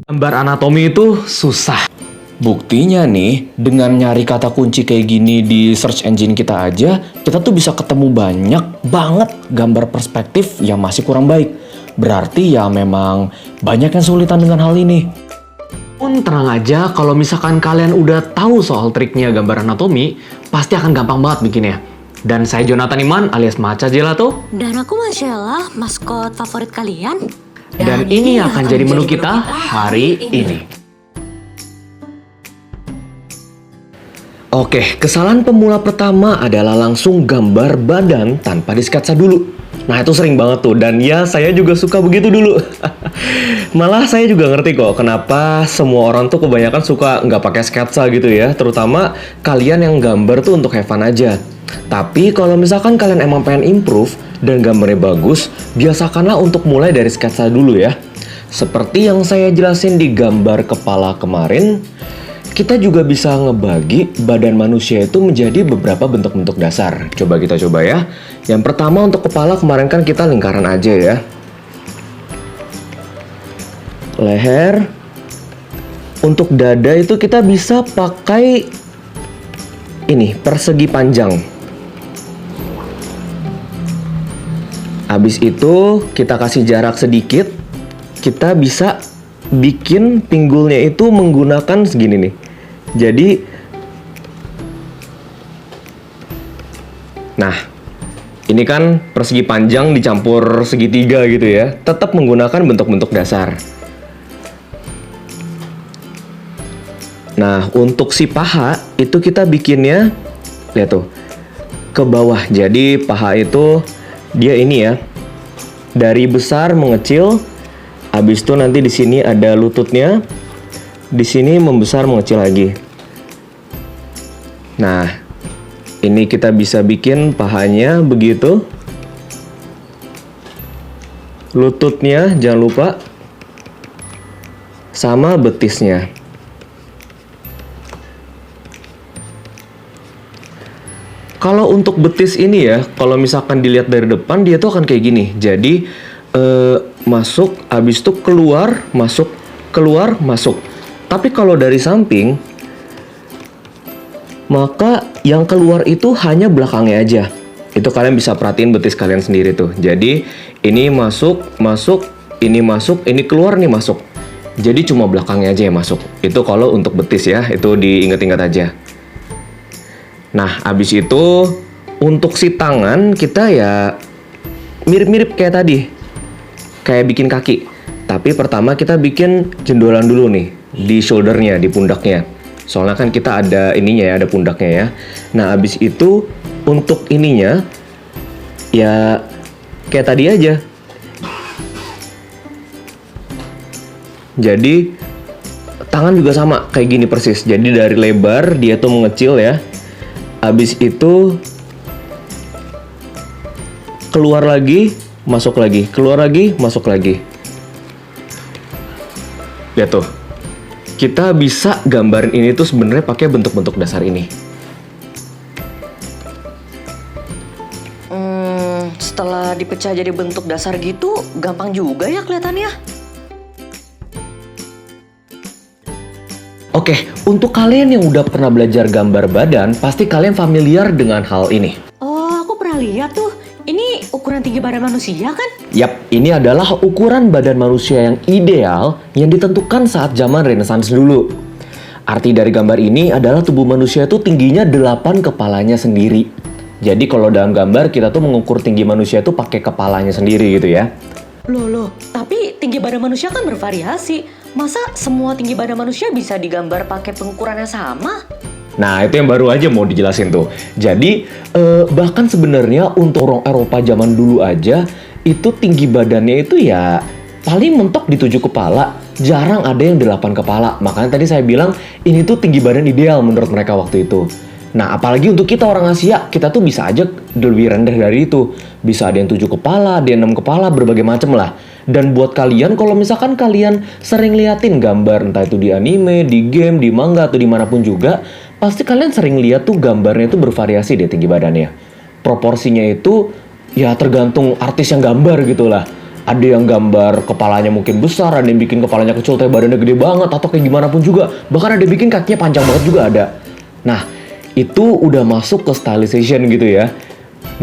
Gambar anatomi itu susah. Buktinya nih, dengan nyari kata kunci kayak gini di search engine kita aja, kita tuh bisa ketemu banyak banget gambar perspektif yang masih kurang baik. Berarti ya memang banyak yang kesulitan dengan hal ini. Pun tenang aja, kalau misalkan kalian udah tahu soal triknya gambar anatomi, pasti akan gampang banget bikinnya. Dan saya Jonathan Iman alias Maca Gelato. Dan aku Marcella, maskot favorit kalian. Dan ini akan jadi menu kita hari ini. Oke, kesalahan pemula pertama adalah langsung gambar badan tanpa disketsa dulu. Nah, itu sering banget tuh, dan ya saya juga suka begitu dulu. Malah saya juga ngerti kok kenapa semua orang tuh kebanyakan suka nggak pakai sketsa gitu ya. Terutama kalian yang gambar tuh untuk have fun aja. Tapi kalau misalkan kalian emang pengen improve dan gambarnya bagus, biasakanlah untuk mulai dari sketsa dulu ya. Seperti yang saya jelasin di gambar kepala kemarin, kita juga bisa ngebagi badan manusia itu menjadi beberapa bentuk-bentuk dasar. Coba kita coba ya. Yang pertama untuk kepala kemarin kan kita lingkaran aja ya. Leher. Untuk dada itu kita bisa pakai ini, persegi panjang. Habis itu kita kasih jarak sedikit. Kita bisa bikin pinggulnya itu menggunakan segini nih. Jadi, nah, ini kan persegi panjang dicampur segitiga gitu ya. Tetap menggunakan bentuk-bentuk dasar. Nah, untuk si paha itu kita bikinnya, lihat tuh, ke bawah. Jadi paha itu dia ini ya, dari besar mengecil. Habis itu nanti di sini ada lututnya. Di sini membesar mengecil lagi. Nah, ini kita bisa bikin pahanya begitu. Lututnya jangan lupa. Sama betisnya. Kalau untuk betis ini ya, kalau misalkan dilihat dari depan dia tuh akan kayak gini. Jadi masuk, habis itu keluar, masuk, keluar, masuk. Tapi kalau dari samping, maka yang keluar itu hanya belakangnya aja. Itu kalian bisa perhatiin betis kalian sendiri tuh. Jadi ini masuk, masuk, ini masuk, ini keluar, nih masuk. Jadi cuma belakangnya aja yang masuk. Itu kalau untuk betis ya, itu diingat-ingat aja. Nah, habis itu untuk si tangan kita ya mirip-mirip kayak tadi. Kayak bikin kaki. Tapi pertama kita bikin jendolan dulu nih di shouldernya, di pundaknya. Soalnya kan kita ada ininya ya, ada pundaknya ya. Nah, habis itu untuk ininya ya kayak tadi aja. Jadi tangan juga sama kayak gini persis. Jadi dari lebar dia tuh mengecil ya. Habis itu keluar lagi, masuk lagi, keluar lagi, masuk lagi. Lihat tuh. Kita bisa gambarin ini tuh sebenarnya pakai bentuk-bentuk dasar ini. Setelah dipecah jadi bentuk dasar gitu, gampang juga ya kelihatannya. Oke, untuk kalian yang udah pernah belajar gambar badan, pasti kalian familiar dengan hal ini. Oh, aku pernah lihat tuh. Ini ukuran tinggi badan manusia kan? Yap, ini adalah ukuran badan manusia yang ideal yang ditentukan saat zaman Renaissance dulu. Arti dari gambar ini adalah tubuh manusia itu tingginya 8 kepalanya sendiri. Jadi kalau dalam gambar kita tuh mengukur tinggi manusia itu pakai kepalanya sendiri gitu ya. Loh, tapi tinggi badan manusia kan bervariasi. Masa semua tinggi badan manusia bisa digambar pakai pengukurannya sama? Nah, itu yang baru aja mau dijelasin tuh. Jadi, bahkan sebenarnya untuk orang Eropa zaman dulu aja, itu tinggi badannya itu ya paling mentok di 7 kepala. Jarang ada yang 8 kepala. Makanya tadi saya bilang, ini tuh tinggi badan ideal menurut mereka waktu itu. Nah, apalagi untuk kita orang Asia, kita tuh bisa aja lebih rendah dari itu. Bisa ada yang 7 kepala, ada yang 6 kepala, berbagai macam lah. Dan buat kalian, kalau misalkan kalian sering liatin gambar, entah itu di anime, di game, di manga, atau dimanapun juga, pasti kalian sering lihat tuh gambarnya itu bervariasi deh tinggi badannya. Proporsinya itu ya tergantung artis yang gambar gitu lah. Ada yang gambar kepalanya mungkin besar, ada yang bikin kepalanya kecil tapi badannya gede banget, atau kayak gimana pun juga. Bahkan ada yang bikin kakinya panjang banget juga ada. Nah, itu udah masuk ke stylization gitu ya.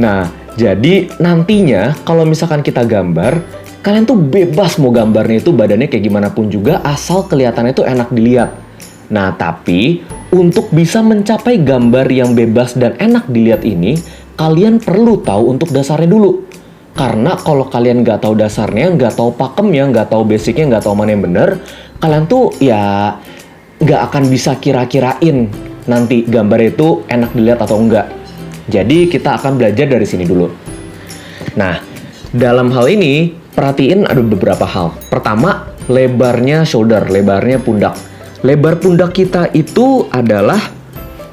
Nah, jadi nantinya kalau misalkan kita gambar, kalian tuh bebas mau gambarnya itu badannya kayak gimana pun juga, asal kelihatannya tuh enak dilihat. Nah, tapi untuk bisa mencapai gambar yang bebas dan enak dilihat ini, kalian perlu tahu untuk dasarnya dulu. Karena kalau kalian nggak tahu dasarnya, nggak tahu pakemnya, nggak tahu basicnya, nggak tahu mana yang bener, kalian tuh ya nggak akan bisa kira-kirain nanti gambar itu enak dilihat atau enggak. Jadi kita akan belajar dari sini dulu. Nah, dalam hal ini perhatiin ada beberapa hal. Pertama, lebarnya shoulder, lebarnya pundak. Lebar pundak kita itu adalah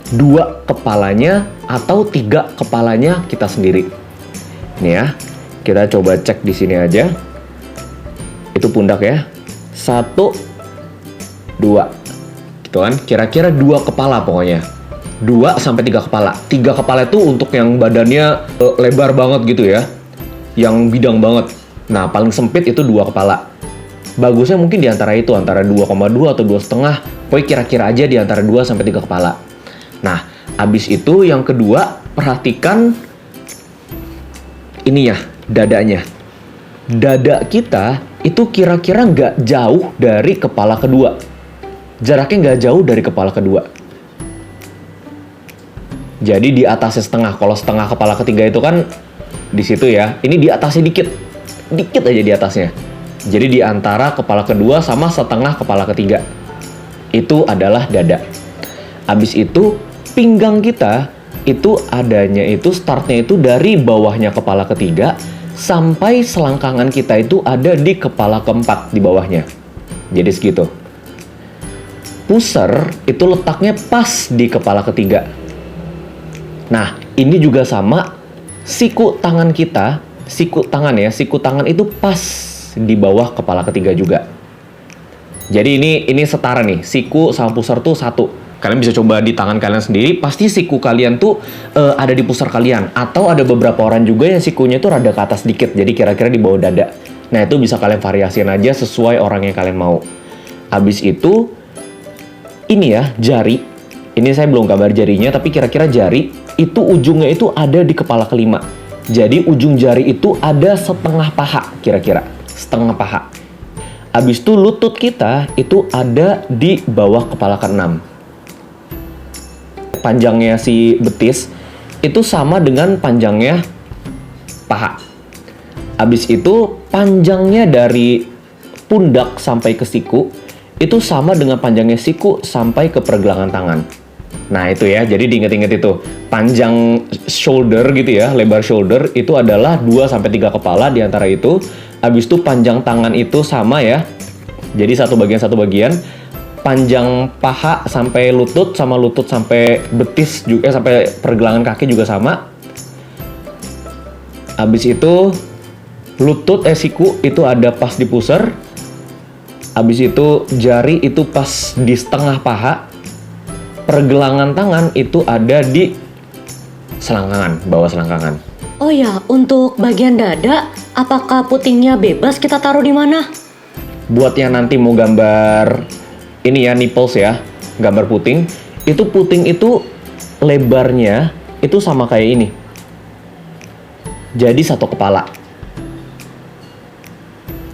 2 kepalanya atau 3 kepalanya kita sendiri. Nih ya, kita coba cek di sini aja. Itu pundak ya. 1, 2. Gitu kan? Kira-kira 2 kepala pokoknya. 2 sampai 3 kepala. 3 kepala itu untuk yang badannya lebar banget gitu ya. Yang bidang banget. Nah, paling sempit itu 2 kepala. Bagusnya mungkin di antara itu, antara 2,2 atau 2,5. Pokoknya kira-kira aja di antara 2 sampai 3 kepala. Nah, abis itu yang kedua, perhatikan ini ya, dadanya. Dada kita itu kira-kira nggak jauh dari kepala kedua. Jaraknya nggak jauh dari kepala kedua. Jadi di atasnya setengah. Kalau setengah kepala ketiga itu kan di situ ya. Ini di atasnya dikit. Dikit aja di atasnya. Jadi di antara kepala kedua sama setengah kepala ketiga. Itu adalah dada. Habis itu pinggang kita itu adanya itu startnya itu dari bawahnya kepala ketiga sampai selangkangan kita itu ada di kepala keempat di bawahnya. Jadi segitu. Pusar itu letaknya pas di kepala ketiga. Nah, ini juga sama. Siku tangan kita, siku tangan itu pas di bawah kepala ketiga juga. Jadi ini setara nih, siku sama pusar tuh satu. Kalian bisa coba di tangan kalian sendiri, pasti siku kalian tuh ada di pusar kalian. Atau ada beberapa orang juga yang sikunya tuh rada ke atas dikit, jadi kira-kira di bawah dada. Nah, itu bisa kalian variasiin aja sesuai orang yang kalian mau. Habis itu, ini ya, jari. Ini saya belum gambar jarinya, tapi kira-kira jari itu ujungnya itu ada di kepala kelima. Jadi ujung jari itu ada setengah paha, kira-kira. Setengah paha. Habis itu lutut kita itu ada di bawah kepala keenam. Panjangnya si betis itu sama dengan panjangnya paha. Habis itu panjangnya dari pundak sampai ke siku itu sama dengan panjangnya siku sampai ke pergelangan tangan. Nah itu ya, jadi diinget-inget itu. Panjang shoulder gitu ya, lebar shoulder itu adalah 2-3 kepala di antara itu. Habis itu panjang tangan itu sama ya. Jadi satu bagian. Panjang paha sampai lutut sama lutut sampai betis juga, sampai pergelangan kaki juga sama. Habis itu lutut siku itu ada pas di pusar. Habis itu jari itu pas di setengah paha. Pergelangan tangan itu ada di selangkangan, bawah selangkangan. Oh ya, untuk bagian dada, apakah putingnya bebas kita taruh di mana? Buat yang nanti mau gambar ini ya, nipples ya, gambar puting itu lebarnya itu sama kayak ini. Jadi satu kepala.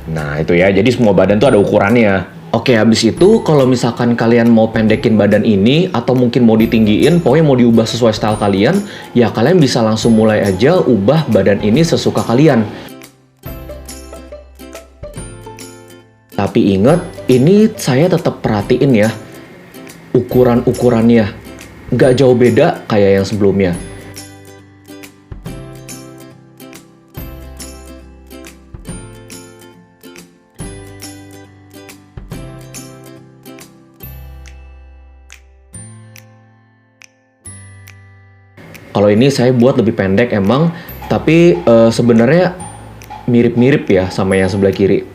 Nah itu ya, jadi semua badan tuh ada ukurannya. Oke, habis itu kalau misalkan kalian mau pendekin badan ini atau mungkin mau ditinggiin, pokoknya mau diubah sesuai style kalian, ya kalian bisa langsung mulai aja ubah badan ini sesuka kalian. Tapi ingat, ini saya tetap perhatiin ya, ukuran-ukurannya. Nggak jauh beda kayak yang sebelumnya. Kalau ini saya buat lebih pendek emang, tapi sebenarnya mirip-mirip ya sama yang sebelah kiri.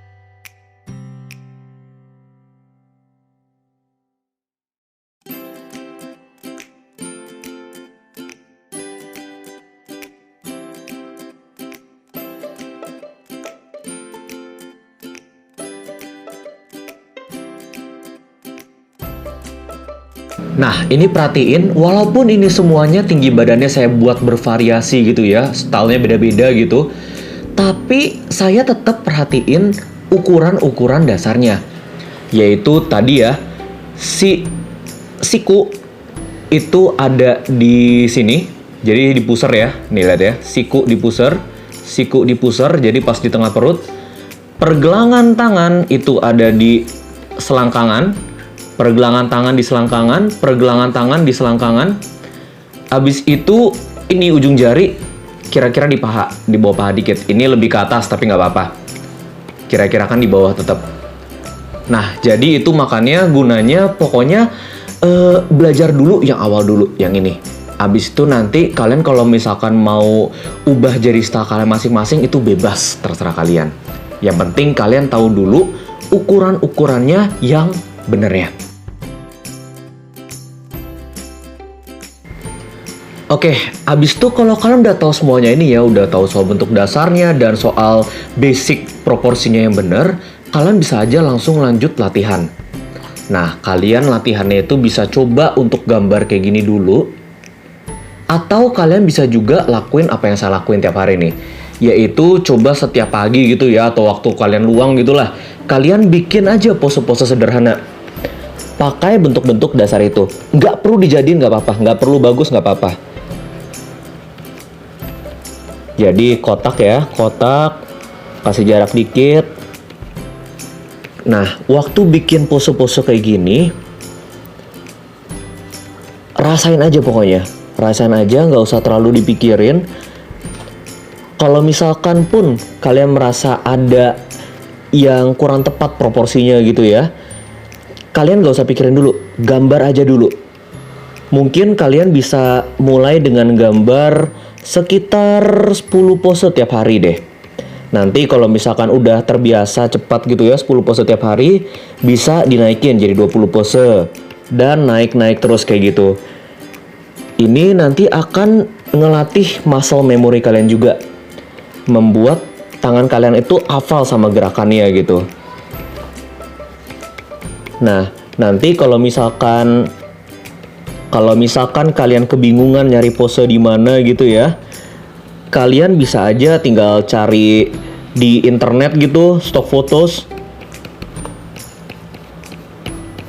Nah, ini perhatiin, walaupun ini semuanya tinggi badannya saya buat bervariasi gitu ya, stylenya beda-beda gitu, tapi saya tetap perhatiin ukuran-ukuran dasarnya. Yaitu tadi ya, siku itu ada di sini, jadi di pusar ya, nih lihat ya, siku di pusar, jadi pas di tengah perut. Pergelangan tangan itu ada di selangkangan, pergelangan tangan di selangkangan, pergelangan tangan di selangkangan. Habis itu ini ujung jari kira-kira di paha, di bawah paha dikit. Ini lebih ke atas tapi nggak apa-apa. Kira-kira kan di bawah tetap. Nah, jadi itu makanya gunanya pokoknya belajar dulu yang awal dulu, yang ini. Habis itu nanti kalian kalau misalkan mau ubah jari style kalian masing-masing itu bebas, terserah kalian. Yang penting kalian tahu dulu ukuran-ukurannya yang bener ya. Oke, abis itu kalau kalian udah tahu semuanya ini ya, udah tahu soal bentuk dasarnya dan soal basic proporsinya yang bener, kalian bisa aja langsung lanjut latihan. Nah, kalian latihannya itu bisa coba untuk gambar kayak gini dulu, atau kalian bisa juga lakuin apa yang saya lakuin tiap hari nih, yaitu coba setiap pagi gitu ya, atau waktu kalian luang gitulah, kalian bikin aja pose-pose sederhana. Pakai bentuk-bentuk dasar itu. Nggak perlu dijadiin nggak apa-apa, nggak perlu bagus nggak apa-apa. Jadi kotak ya, kotak, kasih jarak dikit. Nah, waktu bikin pose-pose kayak gini, rasain aja pokoknya. Rasain aja, nggak usah terlalu dipikirin. Kalau misalkan pun kalian merasa ada yang kurang tepat proporsinya gitu ya, kalian nggak usah pikirin dulu, gambar aja dulu. Mungkin kalian bisa mulai dengan gambar sekitar 10 pose tiap hari deh. Nanti kalau misalkan udah terbiasa cepat gitu ya, 10 pose tiap hari, bisa dinaikin jadi 20 pose. Dan naik-naik terus kayak gitu. Ini nanti akan ngelatih muscle memory kalian juga. Membuat tangan kalian itu hafal sama gerakannya gitu. Nah, nanti kalau misalkan kalian kebingungan nyari pose di mana gitu ya, kalian bisa aja tinggal cari di internet gitu, stock photos.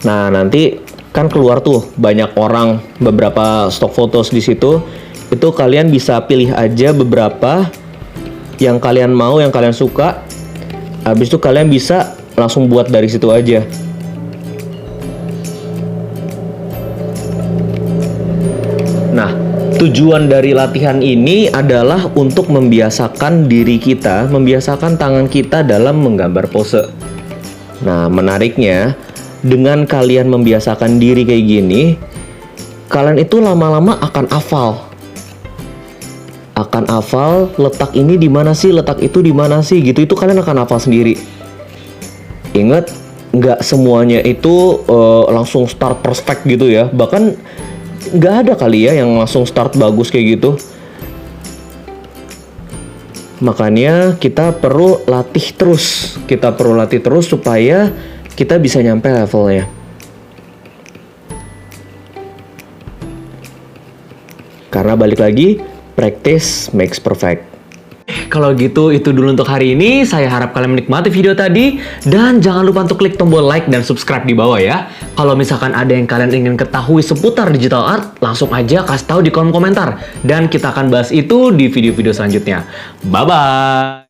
Nah, nanti kan keluar tuh banyak orang beberapa stock photos di situ. Itu kalian bisa pilih aja beberapa yang kalian mau, yang kalian suka. Habis itu kalian bisa langsung buat dari situ aja. Nah, tujuan dari latihan ini adalah untuk membiasakan diri kita, membiasakan tangan kita dalam menggambar pose. Nah, menariknya, dengan kalian membiasakan diri kayak gini, kalian itu lama-lama akan hafal. Akan hafal letak ini di mana sih, letak itu di mana sih, gitu. Itu kalian akan hafal sendiri. Ingat, nggak semuanya itu langsung start perfect gitu ya. Bahkan nggak ada kali ya yang langsung start bagus kayak gitu. Makanya kita perlu latih terus. Kita perlu latih terus supaya kita bisa nyampe levelnya. Karena balik lagi, practice makes perfect. Kalau gitu itu dulu untuk hari ini. Saya harap kalian menikmati video tadi. Dan jangan lupa untuk klik tombol like dan subscribe di bawah ya. Kalau misalkan ada yang kalian ingin ketahui seputar digital art, langsung aja kasih tahu di kolom komentar. Dan kita akan bahas itu di video-video selanjutnya. Bye-bye!